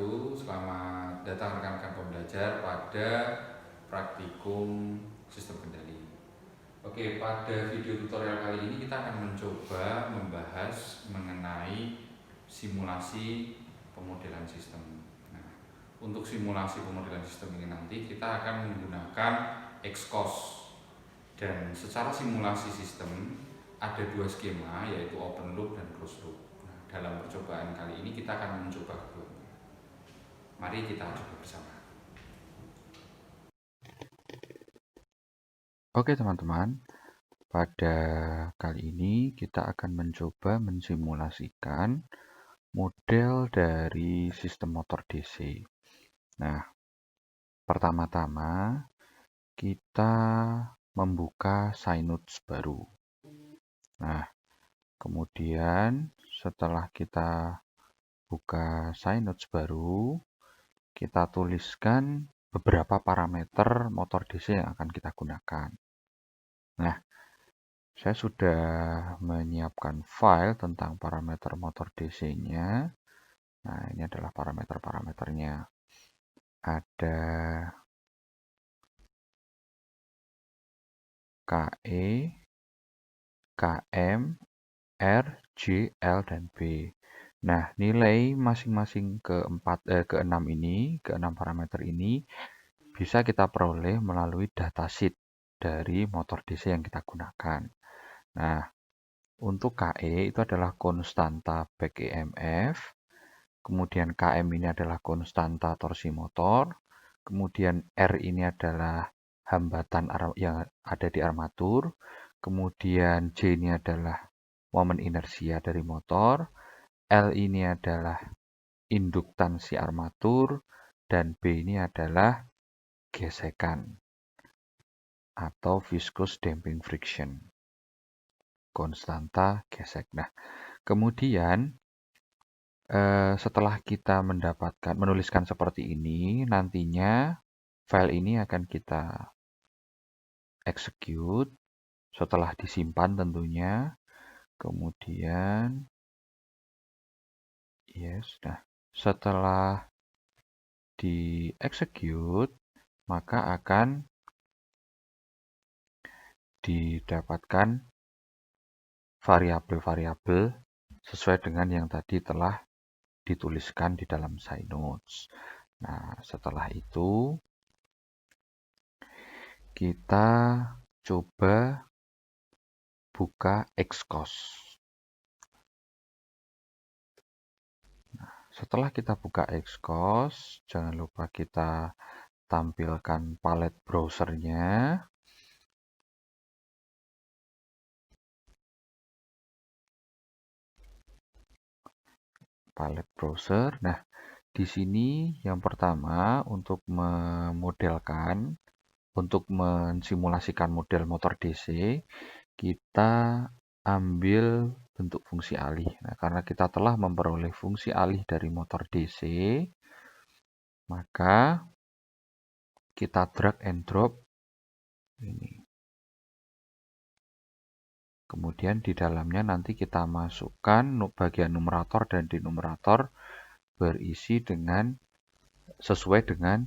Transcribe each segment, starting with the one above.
wabarakatuh. Selamat datang rekan-rekan pembelajar pada praktikum sistem kendali. Oke, pada video tutorial kali ini kita akan mencoba membahas mengenai simulasi pemodelan sistem. Nah, untuk simulasi pemodelan sistem ini nanti kita akan menggunakan XCOS. Dan secara simulasi sistem ada dua skema, yaitu open loop dan closed loop. Dalam percobaan kali ini kita akan mencoba keduanya. Mari kita coba bersama. Oke teman-teman, pada kali ini kita akan mencoba mensimulasikan model dari sistem motor DC. Nah, pertama-tama kita membuka Synods baru. Nah, kemudian setelah kita buka Synods baru, kita tuliskan beberapa parameter motor DC yang akan kita gunakan. Nah, saya sudah menyiapkan file tentang parameter motor DC-nya. Nah, ini adalah parameter-parameternya. Ada KE, KM, R, J, L, dan B. Nah, nilai masing-masing keenam parameter ini bisa kita peroleh melalui datasheet dari motor DC yang kita gunakan. Nah, untuk KE itu adalah konstanta back EMF, kemudian KM ini adalah konstanta torsi motor, kemudian R ini adalah hambatan yang ada di armatur, kemudian J ini adalah momen inersia dari motor, L ini adalah induktansi armatur, dan B ini adalah gesekan atau viscous damping friction, konstanta gesek. Nah, kemudian setelah kita menuliskan seperti ini, nantinya file ini akan kita execute setelah disimpan tentunya. Kemudian, yes, nah setelah di execute, maka akan didapatkan variabel-variabel sesuai dengan yang tadi telah dituliskan di dalam Synods. Nah, setelah itu kita coba buka XCOS. Setelah kita buka XCOS, jangan lupa kita tampilkan palet browsernya. Palet browser. Nah, di sini yang pertama untuk memodelkan, untuk mensimulasikan model motor DC, kita ambil bentuk fungsi alih. Nah, karena kita telah memperoleh fungsi alih dari motor DC, maka kita drag and drop ini. Kemudian di dalamnya nanti kita masukkan bagian numerator dan denumerator berisi dengan sesuai dengan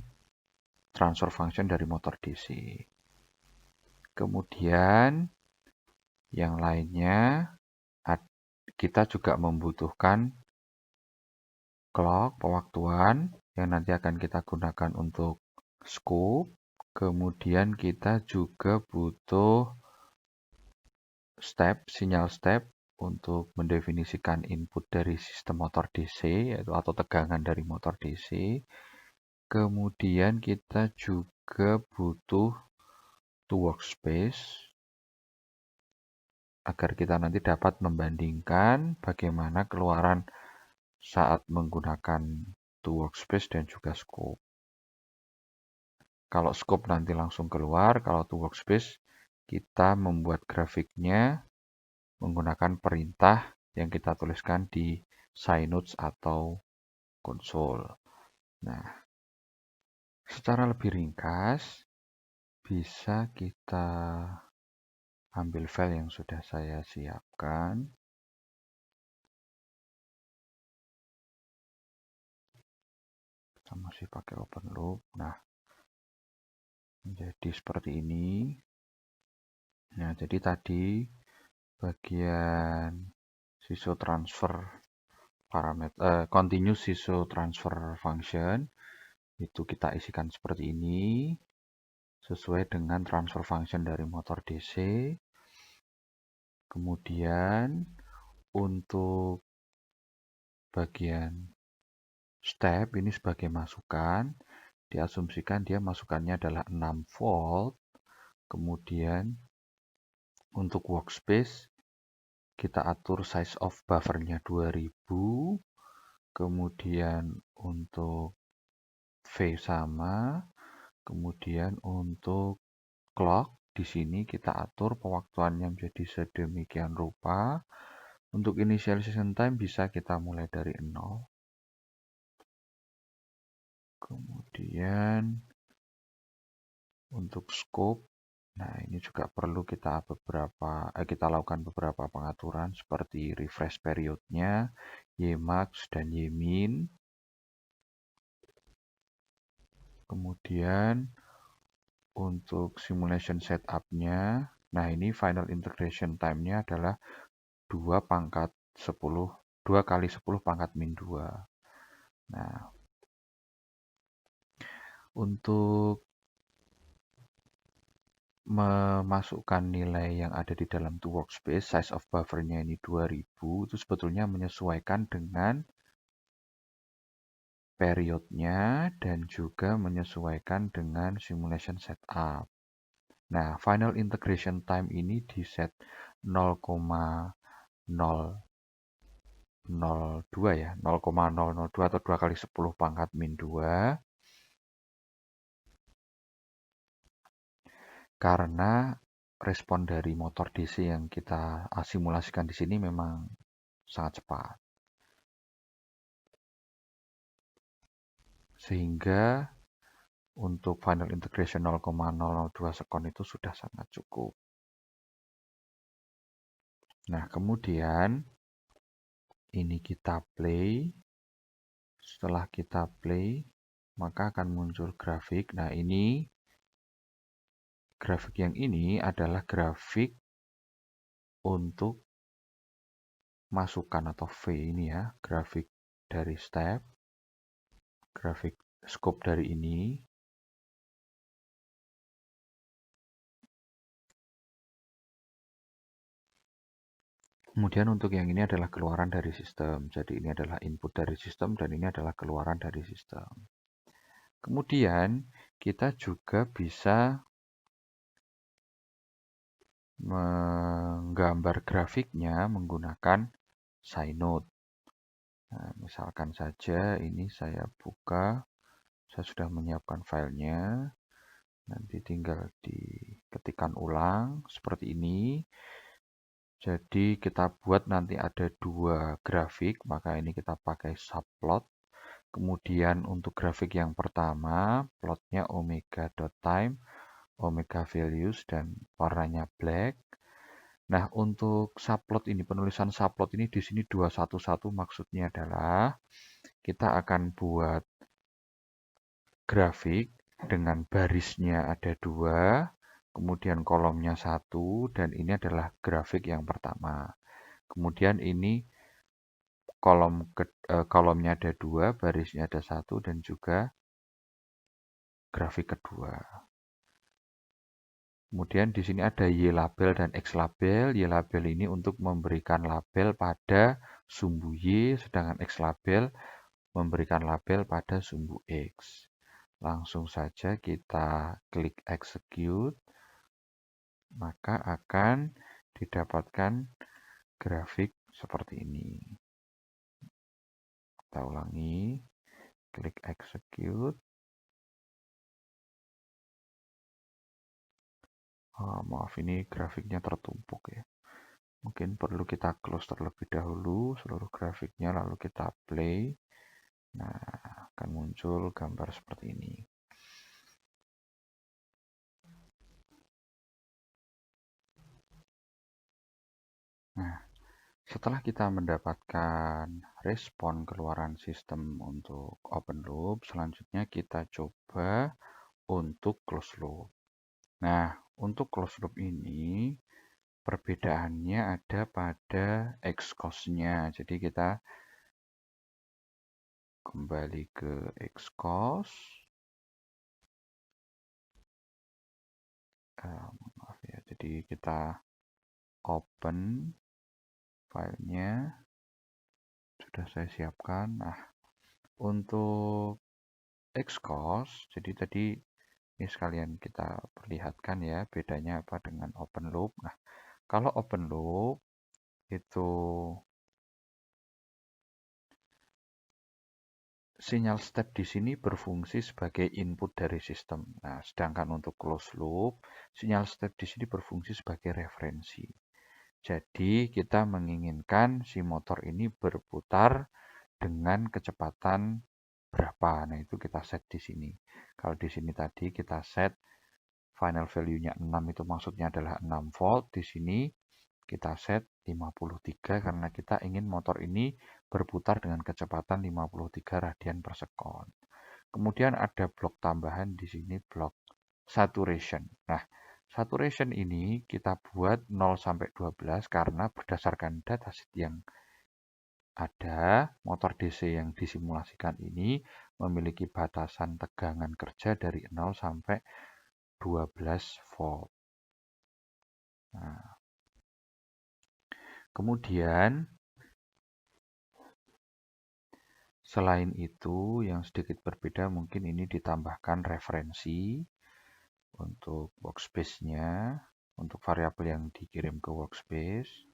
transfer function dari motor DC. Kemudian yang lainnya kita juga membutuhkan clock, pewaktuan yang nanti akan kita gunakan untuk scope. Kemudian kita juga butuh sinyal step untuk mendefinisikan input dari sistem motor DC yaitu atau tegangan dari motor DC. Kemudian kita juga butuh to workspace agar kita nanti dapat membandingkan bagaimana keluaran saat menggunakan to workspace dan juga scope. Kalau scope nanti langsung keluar, kalau to workspace kita membuat grafiknya menggunakan perintah yang kita tuliskan di Synods atau konsol. Nah, secara lebih ringkas, bisa kita ambil file yang sudah saya siapkan. kita masih pakai open loop. Nah, menjadi seperti ini. Nah, jadi tadi bagian sisio transfer parameter continuous sisio transfer function itu kita isikan seperti ini sesuai dengan transfer function dari motor DC. Kemudian untuk bagian step ini sebagai masukan, diasumsikan dia masukannya adalah 6 volt. Kemudian untuk workspace kita atur size of buffernya 2000. Kemudian untuk V sama. Kemudian untuk clock di sini kita atur pewaktuannya menjadi sedemikian rupa. Untuk initialization time bisa kita mulai dari 0. Kemudian untuk scope, nah ini juga perlu kita lakukan beberapa pengaturan seperti refresh periodnya, Ymax dan Ymin. Kemudian untuk simulation setup-nya, nah ini final integration time-nya adalah 2 kali 10 pangkat min 2. Nah, untuk memasukkan nilai yang ada di dalam to workspace, size of buffernya ini 2000, itu sebetulnya menyesuaikan dengan periodnya dan juga menyesuaikan dengan simulation setup. Nah, final integration time ini di set 0,002 ya, 0,002 atau 2 kali 10 pangkat min 2. Karena respon dari motor DC yang kita simulasikan di sini memang sangat cepat. Sehingga untuk final integration 0,002 sekon itu sudah sangat cukup. Nah, kemudian ini kita play. Setelah kita play, maka akan muncul grafik. Nah, ini grafik yang ini adalah grafik untuk masukan atau V ini ya, grafik dari step, grafik scope dari ini. Kemudian untuk yang ini adalah keluaran dari sistem. Jadi ini adalah input dari sistem dan ini adalah keluaran dari sistem. Kemudian kita juga bisa menggambar grafiknya menggunakan Synode. Nah, misalkan saja ini saya buka, saya sudah menyiapkan filenya. Nanti tinggal diketikkan ulang seperti ini. Jadi kita buat nanti ada 2 grafik, maka ini kita pakai subplot. Kemudian untuk grafik yang pertama, plotnya omega.time, omega values, dan warnanya black. Nah, untuk subplot ini, penulisan subplot ini di sini 211 maksudnya adalah kita akan buat grafik dengan barisnya ada 2, kemudian kolomnya 1, dan ini adalah grafik yang pertama. Kemudian ini kolomnya ada 2, barisnya ada 1, dan juga grafik kedua. Kemudian di sini ada Y label dan X label. Y label ini untuk memberikan label pada sumbu Y, sedangkan X label memberikan label pada sumbu X. Langsung saja kita klik execute, maka akan didapatkan grafik seperti ini. Kita ulangi, klik execute. Maaf, ini grafiknya tertumpuk ya. Mungkin perlu kita close terlebih dahulu seluruh grafiknya, lalu kita play. Nah, akan muncul gambar seperti ini. Nah, Setelah kita mendapatkan respon keluaran sistem untuk open loop, selanjutnya kita coba untuk close loop. Nah, untuk close loop ini perbedaannya ada pada xcos-nya. Jadi kita kembali ke xcos. Maaf ya, jadi kita open filenya. Sudah saya siapkan. Nah, untuk xcos, jadi tadi ini sekalian kita perlihatkan ya bedanya apa dengan open loop. Nah, kalau open loop itu sinyal step di sini berfungsi sebagai input dari sistem. Nah, sedangkan untuk close loop, sinyal step di sini berfungsi sebagai referensi. Jadi, kita menginginkan si motor ini berputar dengan kecepatan berapa. Nah, itu kita set di sini. Kalau di sini tadi kita set final value-nya 6, itu maksudnya adalah 6 volt. Di sini kita set 53 karena kita ingin motor ini berputar dengan kecepatan 53 radian per sekon. Kemudian ada blok tambahan di sini, blok saturation. Nah, saturation ini kita buat 0 sampai 12 karena berdasarkan datasheet yang ada, motor DC yang disimulasikan ini memiliki batasan tegangan kerja dari 0 sampai 12 volt. Nah, kemudian selain itu, yang sedikit berbeda mungkin ini ditambahkan referensi untuk workspace-nya, untuk variabel yang dikirim ke workspace,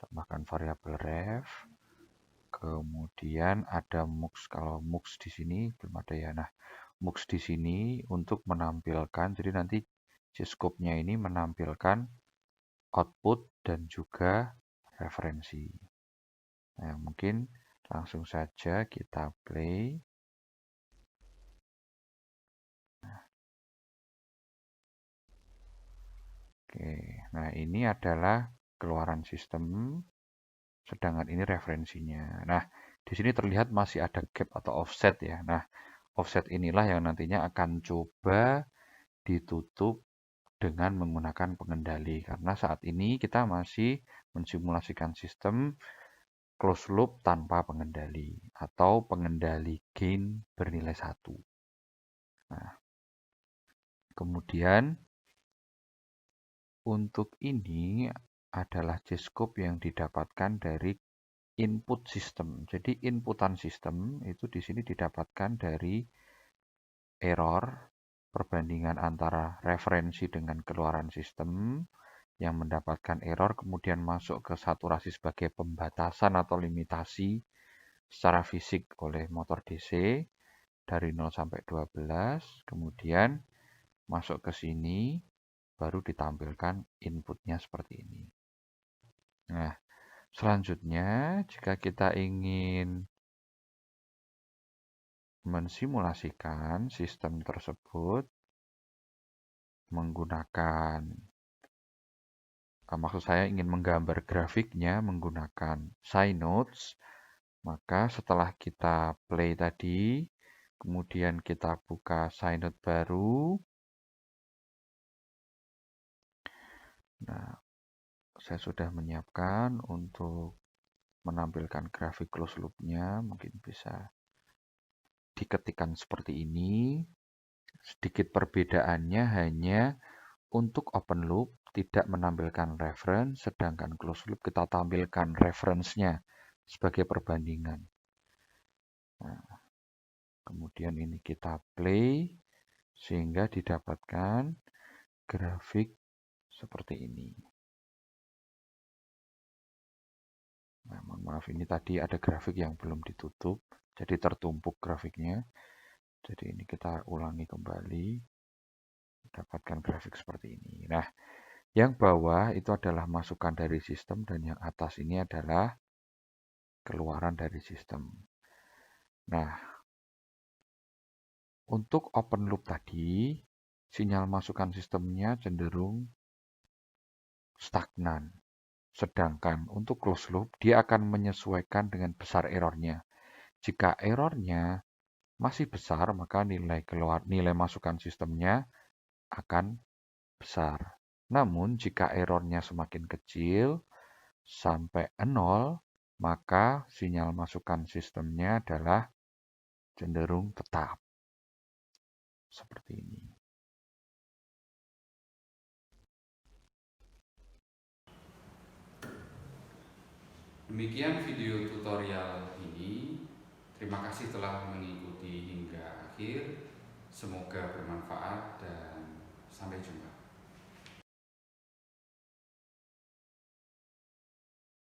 tambahkan variabel ref. Kemudian ada mux, kalau mux di sini belum ada ya. Nah, mux di sini untuk menampilkan, jadi nanti G-scope-nya ini menampilkan output dan juga referensi. Nah, mungkin langsung saja kita play. Oke, nah ini adalah keluaran sistem, sedangkan ini referensinya. Nah, di sini terlihat masih ada gap atau offset ya. Nah, offset inilah yang nantinya akan coba ditutup dengan menggunakan pengendali. Karena saat ini kita masih mensimulasikan sistem closed loop tanpa pengendali atau pengendali gain bernilai 1. Nah, kemudian untuk ini adalah G-scope yang didapatkan dari input sistem. Jadi inputan sistem itu di sini didapatkan dari error, perbandingan antara referensi dengan keluaran sistem yang mendapatkan error, kemudian masuk ke saturasi sebagai pembatasan atau limitasi secara fisik oleh motor DC dari 0 sampai 12, kemudian masuk ke sini, baru ditampilkan inputnya seperti ini. Nah, selanjutnya jika kita ingin mensimulasikan sistem tersebut menggunakan, maksud saya ingin menggambar grafiknya menggunakan Synodes, maka setelah kita play tadi, kemudian kita buka Synode baru. Nah, saya sudah menyiapkan untuk menampilkan grafik closed loop-nya, mungkin bisa diketikkan seperti ini. Sedikit perbedaannya hanya untuk open loop tidak menampilkan reference, sedangkan closed loop kita tampilkan reference-nya sebagai perbandingan. Nah, kemudian ini kita play sehingga didapatkan grafik seperti ini. Nah, mohon maaf ini tadi ada grafik yang belum ditutup, jadi tertumpuk grafiknya. Jadi ini kita ulangi kembali, dapatkan grafik seperti ini. Nah, yang bawah itu adalah masukan dari sistem dan yang atas ini adalah keluaran dari sistem. Nah, untuk open loop tadi, sinyal masukan sistemnya cenderung stagnan. Sedangkan untuk closed loop, dia akan menyesuaikan dengan besar errornya. Jika errornya masih besar, maka nilai masukan sistemnya akan besar. Namun, jika errornya semakin kecil, sampai 0, maka sinyal masukan sistemnya adalah cenderung tetap. Seperti ini. Demikian video tutorial ini. Terima kasih telah mengikuti hingga akhir. Semoga bermanfaat dan sampai jumpa.